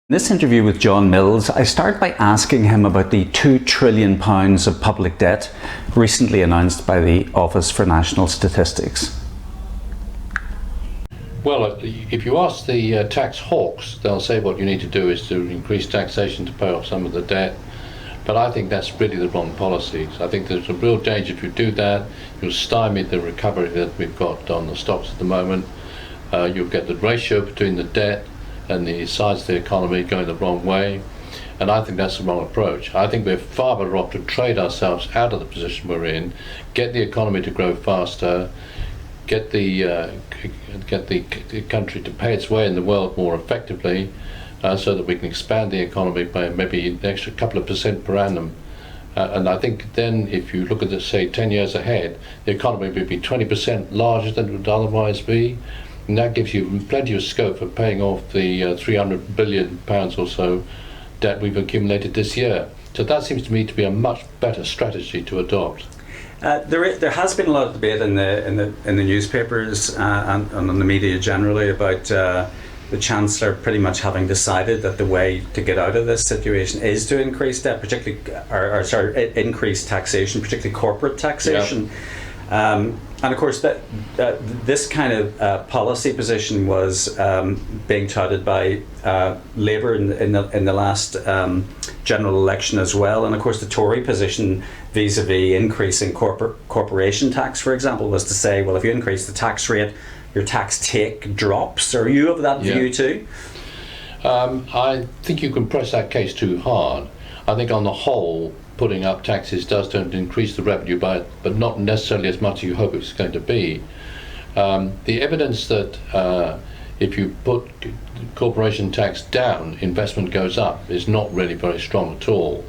In this interview with John Mills, I start by asking him about the £2 trillion of public debt recently announced by the Office for National Statistics. Well, if you ask the tax hawks, they'll say what you need to do is to increase taxation to pay off some of the debt. But I think that's really the wrong policy. So I think there's a real danger if you do that. You'll stymie the recovery that we've got on the stocks at the moment. You'll get the ratio between the debt and the size of the economy going the wrong way. And I think that's the wrong approach. I think we're far better off to trade ourselves out of the position we're in, get the economy to grow faster, get the country to pay its way in the world more effectively, so that we can expand the economy by maybe an extra couple of percent per annum. And I think then if you look at it, say 10 years ahead, the economy would be 20% larger than it would otherwise be. And that gives you plenty of scope for paying off the £300 billion or so debt we've accumulated this year. So that seems to me to be a much better strategy to adopt. There has been a lot of debate in the newspapers and on the media generally about the Chancellor pretty much having decided that the way to get out of this situation is to increase debt, increase taxation, particularly corporate taxation. Yeah. And of course, this kind of policy position was being touted by Labour in the last general election as well. And of course, the Tory position vis-a-vis increasing corporation tax, for example, was to say, well, if you increase the tax rate, your tax take drops. Are you of that view too? I think you can press that case too hard. I think on the whole, putting up taxes does tend to increase the revenue, but not necessarily as much as you hope it's going to be. The evidence that if you put corporation tax down, investment goes up is not really very strong at all.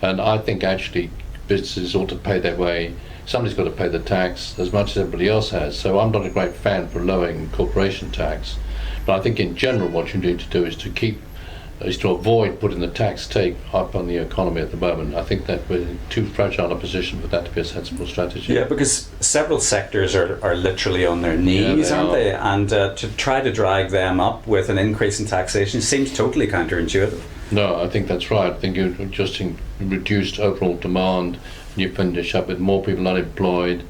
And I think actually businesses ought to pay their way. Somebody's got to pay the tax as much as everybody else has. So I'm not a great fan for lowering corporation tax. But I think in general what you need to do is to avoid putting the tax take up on the economy at the moment. I think that we're in too fragile a position for that to be a sensible strategy. Yeah, because several sectors are literally on their knees, aren't they? And to try to drag them up with an increase in taxation seems totally counterintuitive. No, I think that's right. I think you just reduced overall demand, and you finish up with more people unemployed,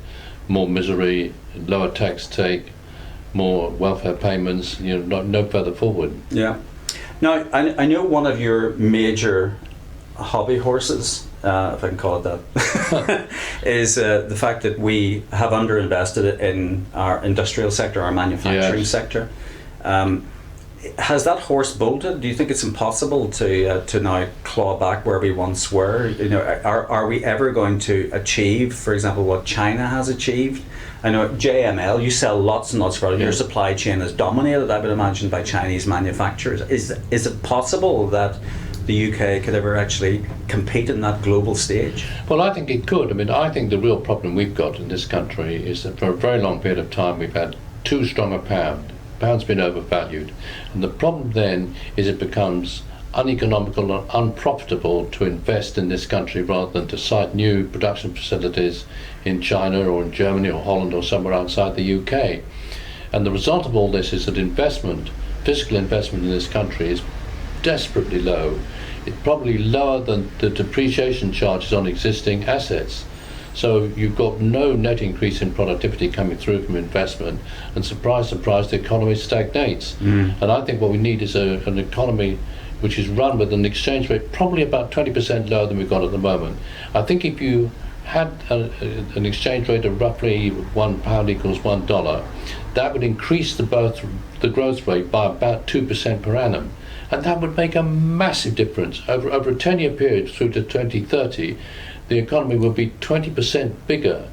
more misery, lower tax take, more welfare payments, no further forward. Yeah. Now, I know one of your major hobby horses, if I can call it that, is the fact that we have underinvested in our industrial sector, our manufacturing sector. Has that horse bolted? Do you think it's impossible to now claw back where we once were? Are we ever going to achieve, for example, what China has achieved? I know JML, you sell lots and lots of products. Your supply chain is dominated, I would imagine, by Chinese manufacturers. Is it possible that the UK could ever actually compete in that global stage? Well, I think it could. I think the real problem we've got in this country is that for a very long period of time we've had too strong a pound. The pound's been overvalued. And the problem then is it becomes uneconomical and unprofitable to invest in this country rather than to site new production facilities in China or in Germany or Holland or somewhere outside the UK. And the result of all this is that physical investment in this country is desperately low. It's probably lower than the depreciation charges on existing assets. So you've got no net increase in productivity coming through from investment, and surprise, surprise, the economy stagnates. And I think what we need is an economy which is run with an exchange rate probably about 20% lower than we've got at the moment. I think if you had an exchange rate of roughly £1 equals $1, that would increase the growth rate by about 2% per annum. And that would make a massive difference. Over a 10-year period through to 2030, the economy will be 20% bigger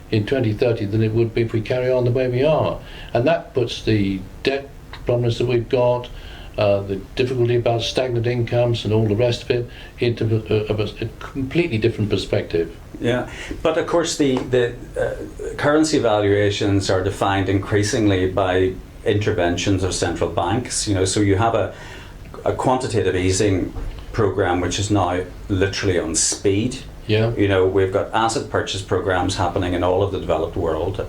in 2030 than it would be if we carry on the way we are. And that puts the debt problems that we've got, the difficulty about stagnant incomes and all the rest of it into a completely different perspective. Yeah, but of course the currency valuations are defined increasingly by interventions of central banks. So you have a quantitative easing program which is now literally on speed. Yeah. We've got asset purchase programs happening in all of the developed world.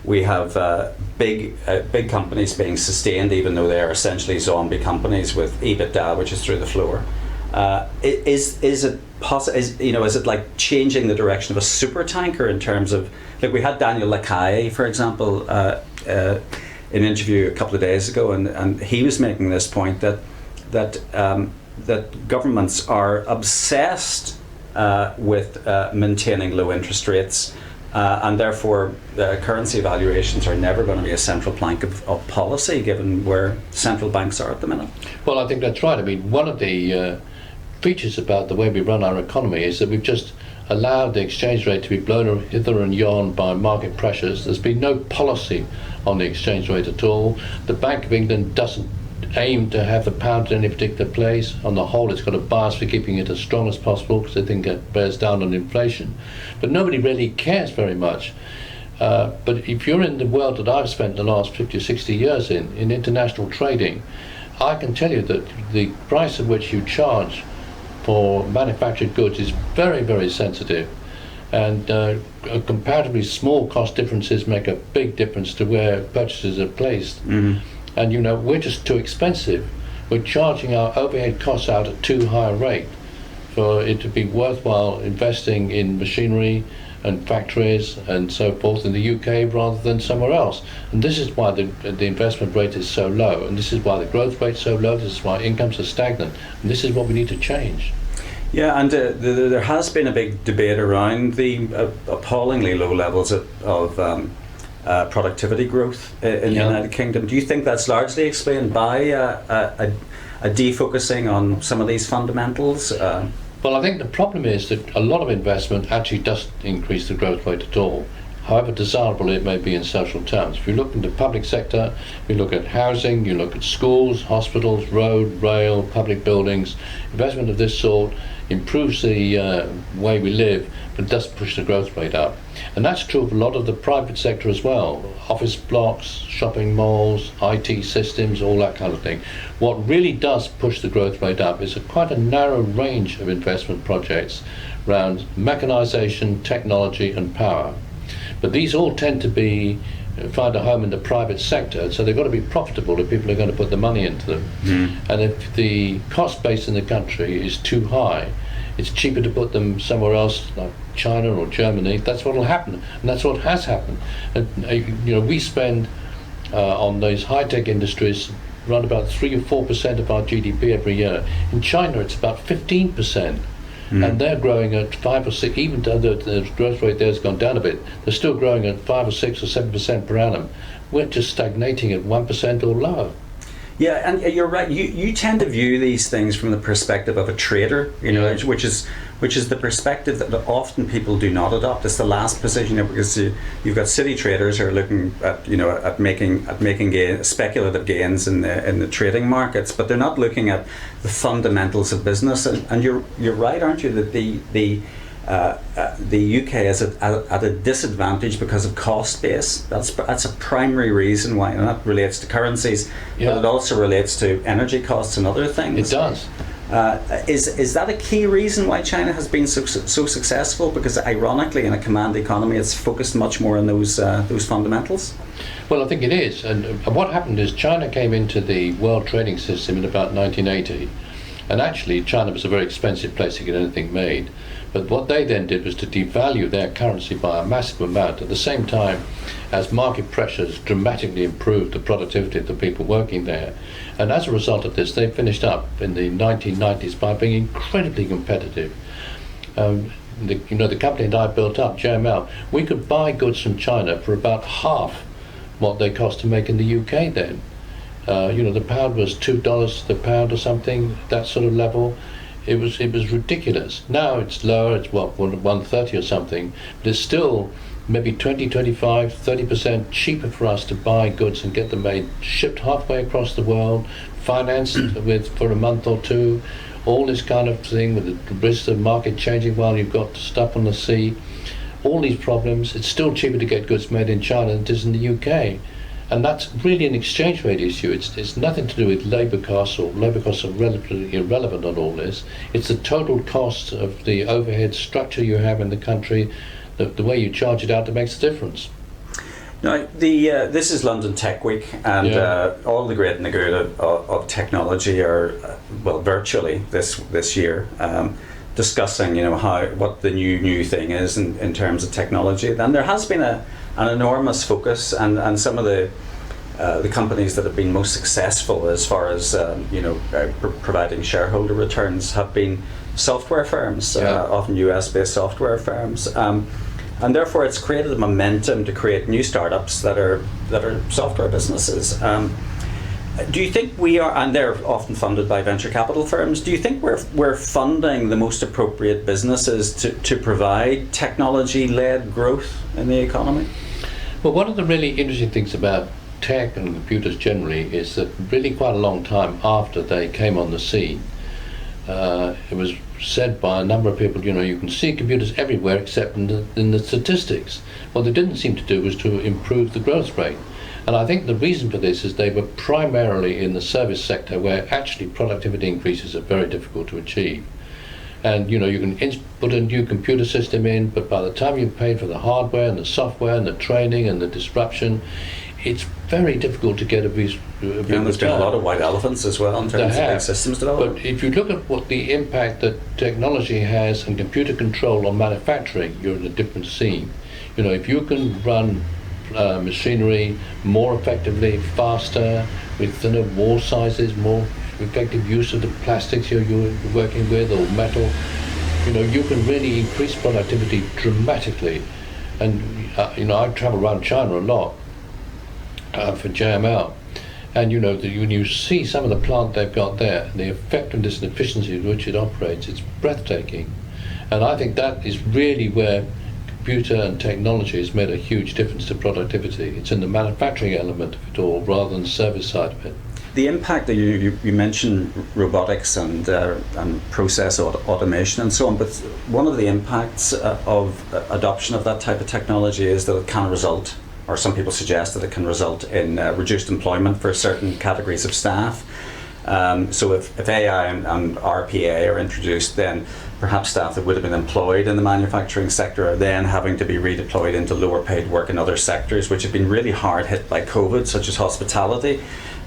We have big companies being sustained, even though they are essentially zombie companies with EBITDA, which is through the floor. Is it possible? Is it like changing the direction of a super tanker in terms of, like, we had Daniel Lacaille, for example, in an interview a couple of days ago, and he was making this point that governments are obsessed with maintaining low interest rates, and therefore currency valuations are never going to be a central plank of policy, given where central banks are at the minute. Well, I think that's right. I mean, one of the features about the way we run our economy is that we've just allowed the exchange rate to be blown hither and yon by market pressures. There's been no policy on the exchange rate at all. The Bank of England doesn't aim to have the pound in any particular place. On the whole, it's got a bias for keeping it as strong as possible because they think it bears down on inflation. But nobody really cares very much. But if you're in the world that I've spent the last 50 or 60 years in international trading, I can tell you that the price at which you charge for manufactured goods is very, very sensitive, and comparatively small cost differences make a big difference to where purchases are placed. Mm-hmm. And we're just too expensive. We're charging our overhead costs out at too high a rate for it to be worthwhile investing in machinery and factories and so forth in the UK rather than somewhere else. And this is why the investment rate is so low, and this is why the growth rate is so low, this is why incomes are stagnant, and this is what we need to change. Yeah, and there has been a big debate around the appallingly low levels of productivity growth in the United Kingdom. Do you think that's largely explained by a defocusing on some of these fundamentals? Well, I think the problem is that a lot of investment actually doesn't increase the growth rate at all, however desirable it may be in social terms. If you look in the public sector, you look at housing, you look at schools, hospitals, road, rail, public buildings, investment of this sort improves the way we live, but doesn't push the growth rate up. And that's true of a lot of the private sector as well. Office blocks, shopping malls, IT systems, all that kind of thing. What really does push the growth rate up is quite a narrow range of investment projects around mechanisation, technology and power. But these all tend to find a home in the private sector, so they've got to be profitable if people are going to put the money into them. Mm. And if the cost base in the country is too high, it's cheaper to put them somewhere else, like China or Germany. That's what will happen, and that's what has happened. And, we spend on those high-tech industries around about 3 or 4% of our GDP every year. In China, it's about 15%. And they're growing at 5 or 6, even though the growth rate there has gone down a bit, they're still growing at 5 or 6 or 7% per annum. We're just stagnating at 1% or lower. Yeah, and you're right. You tend to view these things from the perspective of a trader, which is the perspective that often people do not adopt. It's the last position, because you've got city traders who are looking at making speculative gains in the trading markets, but they're not looking at the fundamentals of business. And you're right, aren't you, that the UK is at a disadvantage because of cost base. That's a primary reason why, and that relates to currencies, but it also relates to energy costs and other things. It does. Is that a key reason why China has been so successful? Because ironically, in a command economy, it's focused much more on those fundamentals. Well, I think it is. And what happened is China came into the world trading system in about 1980, and actually China was a very expensive place to get anything made. But what they then did was to devalue their currency by a massive amount, at the same time as market pressures dramatically improved the productivity of the people working there. And as a result of this, they finished up in the 1990s by being incredibly competitive. The company that I built up, JML, we could buy goods from China for about half what they cost to make in the UK then. The pound was $2 the pound or something, that sort of level. It was ridiculous. Now it's lower, it's 130 or something, but it's still maybe 20, 25, 30% cheaper for us to buy goods and get them made, shipped halfway across the world, financed for a month or two, all this kind of thing with the risk of the market changing while you've got stuff on the sea. All these problems, it's still cheaper to get goods made in China than it is in the UK. And that's really an exchange rate issue. It's nothing to do with labour costs, or labour costs are relatively irrelevant on all this. It's the total cost of the overhead structure you have in the country, the way you charge it out that makes a difference. Now, this is London Tech Week, and all the great and the good of technology are virtually this year, discussing what the new thing is in terms of technology. Then there has been an enormous focus, and some of the companies that have been most successful as far as providing shareholder returns have been software firms, often US-based software firms. And therefore, it's created a momentum to create new startups that are software businesses. Do you think we are, and they're often funded by venture capital firms, do you think we're funding the most appropriate businesses to provide technology-led growth in the economy? Well, one of the really interesting things about tech and computers generally is that really quite a long time after they came on the scene, it was said by a number of people, you can see computers everywhere except in the statistics. What they didn't seem to do was to improve the growth rate. And I think the reason for this is they were primarily in the service sector, where actually productivity increases are very difficult to achieve. And you can put a new computer system in, but by the time you've paid for the hardware and the software and the training and the disruption, it's very difficult to get a big and there's been a lot of white elephants as well in terms of big systems development. But if you look at what the impact that technology has and computer control on manufacturing, you're in a different scene. If you can run machinery more effectively, faster, with thinner wall sizes, more effective use of the plastics you're working with, or metal, you can really increase productivity dramatically. And I travel around China a lot for JML, and when you see some of the plant they've got there, the effectiveness and efficiency with which it operates, it's breathtaking. And I think that is really where computer and technology has made a huge difference to productivity. It's in the manufacturing element of it all rather than the service side of it. The impact that you mentioned robotics and process automation and so on, but one of the impacts of adoption of that type of technology is that it can result, or some people suggest that it can result in reduced employment for certain categories of staff. So if AI and RPA are introduced, then perhaps staff that would have been employed in the manufacturing sector are then having to be redeployed into lower paid work in other sectors, which have been really hard hit by COVID, such as hospitality.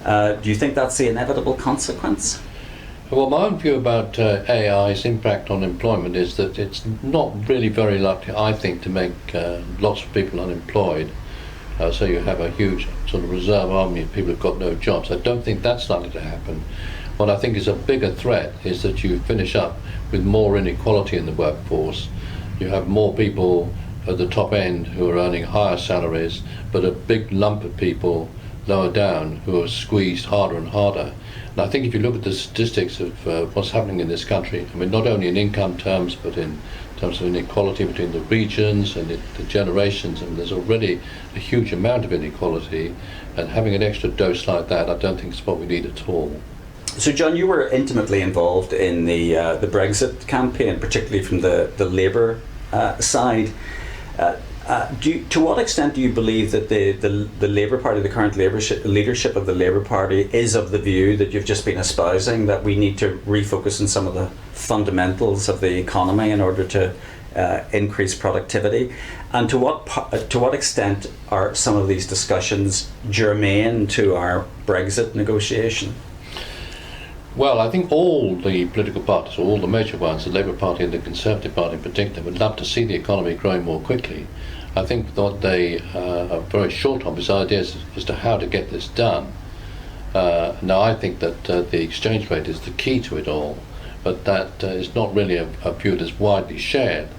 Do you think that's the inevitable consequence? Well, my own view about AI's impact on employment is that it's not really very likely, I think, to make lots of people unemployed. So you have a huge sort of reserve army of people who've got no jobs. I don't think that's likely to happen. What I think is a bigger threat is that you finish up with more inequality in the workforce. You have more people at the top end who are earning higher salaries, but a big lump of people lower down who are squeezed harder and harder. And I think if you look at the statistics of what's happening in this country, not only in income terms, but in terms of inequality between the regions and the generations, there's already a huge amount of inequality, and having an extra dose like that, I don't think is what we need at all. So, John, you were intimately involved in the Brexit campaign, particularly from the Labour side. To what extent do you believe that the Labour Party, the current leadership of the Labour Party, is of the view that you've just been espousing, that we need to refocus on some of the fundamentals of the economy in order to increase productivity? And to what extent are some of these discussions germane to our Brexit negotiation? Well, I think all the political parties, or all the major ones, the Labour Party and the Conservative Party in particular, would love to see the economy growing more quickly. I think what they are very short on is ideas as to how to get this done. Now, I think that the exchange rate is the key to it all, but that is not really a view that's widely shared.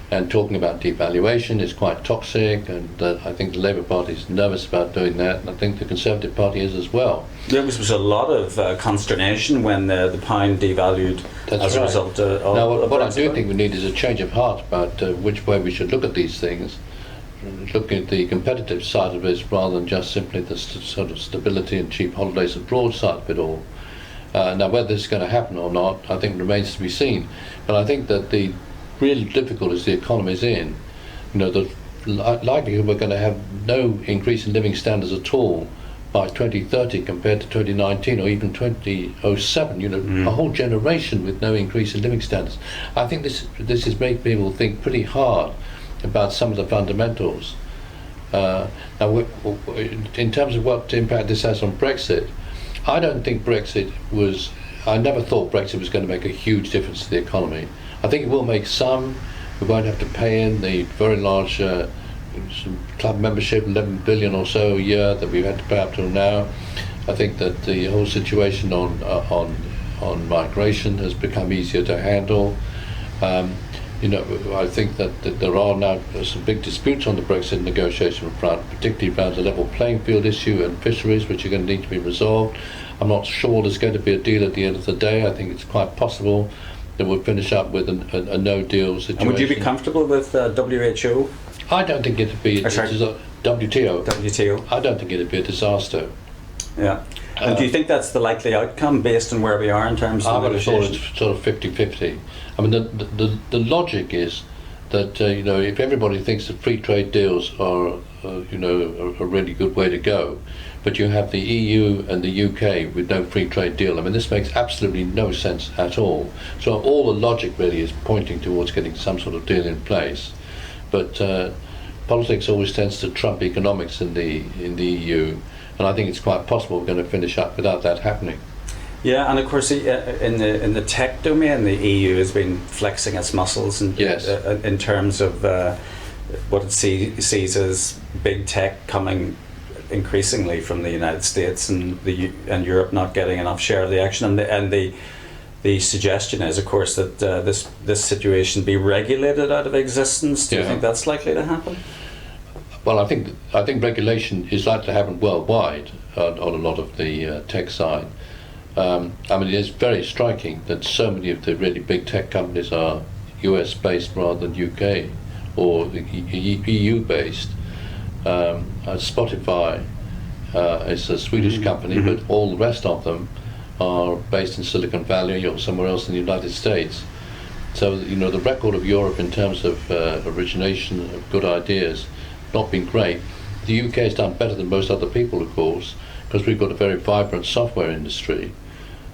And talking about devaluation is quite toxic, and I think the Labour Party is nervous about doing that, and I think the Conservative Party is as well. There was a lot of consternation when the pound devalued a result of Now, what I Brexit. do think we need is a change of heart about which way we should look at these things, looking at the competitive side of this rather than just simply the sort of stability and cheap holidays abroad side of it all. Now, whether this is going to happen or not, I think remains to be seen. But I think that the real difficulties the economy is in, the likelihood we're going to have no increase in living standards at all by 2030 compared to 2019 or even 2007, a whole generation with no increase in living standards. I think this has made people think pretty hard about some of the fundamentals. Now, in terms of what impact this has on Brexit, I don't think Brexit was. I never thought Brexit was going to make a huge difference to the economy. I think it will make some. We won't have to pay in the very large club membership, 11 billion or so a year that we've had to pay up till now. I think that the whole situation on migration has become easier to handle. I think that there are now some big disputes on the Brexit negotiation front, particularly around the level playing field issue and fisheries, which are going to need to be resolved. I'm not sure there's going to be a deal at the end of the day. I think it's quite possible that we'll finish up with a no-deal situation. And would you be comfortable with WHO? I don't think it'd be WTO. WTO. I don't think it'd be a disaster. Yeah. And do you think that's the likely outcome based on where we are in terms of I would have thought negotiations? it's sort of 50-50. I mean, the logic is that if everybody thinks that free trade deals are a really good way to go, but you have the EU and the UK with no free trade deal. I mean, this makes absolutely no sense at all. So all the logic really is pointing towards getting some sort of deal in place. But politics always tends to trump economics in the EU, and I think it's quite possible we're going to finish up without that happening. Yeah, and of course, in the tech domain, the EU has been flexing its muscles in terms of what it sees as big tech coming increasingly from the United States and Europe not getting enough share of the action. And the suggestion is, of course, that this situation be regulated out of existence. Do you think that's likely to happen? Well, I think regulation is likely to happen worldwide on a lot of the tech side. I mean, it is very striking that so many of the really big tech companies are US based rather than UK or EU based. Spotify is a Swedish company, but all the rest of them are based in Silicon Valley or somewhere else in the United States. So the record of Europe in terms of origination of good ideas not been great. The UK has done better than most other people, of course, because we've got a very vibrant software industry.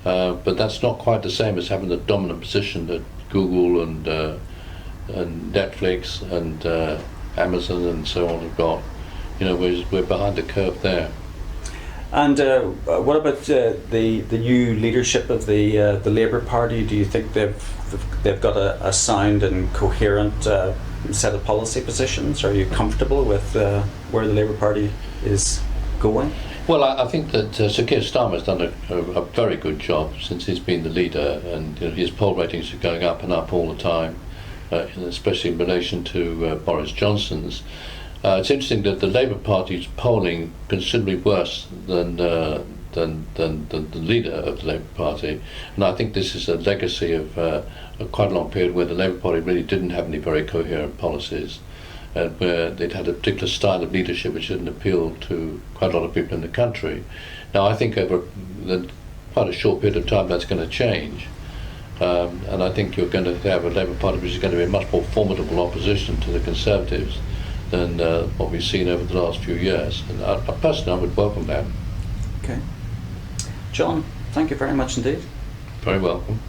But that's not quite the same as having the dominant position that Google and Netflix and Amazon and so on have got. We're behind the curve there. And what about the new leadership of the Labour Party? Do you think they've got a sound and coherent set of policy positions? Are you comfortable with where the Labour Party is going? Well, I think that Sir Keir Starmer has done a very good job since he's been the leader, and his poll ratings are going up and up all the time, especially in relation to Boris Johnson's. It's interesting that the Labour Party is polling considerably worse than the leader of the Labour Party, and I think this is a legacy of a quite a long period where the Labour Party really didn't have any very coherent policies, and where they'd had a particular style of leadership which didn't appeal to quite a lot of people in the country. Now, I think over quite a short period of time that's going to change, and I think you're going to have a Labour Party which is going to be a much more formidable opposition to the Conservatives than what we've seen over the last few years. And personally, I would welcome that. Okay. John, thank you very much indeed. Very welcome.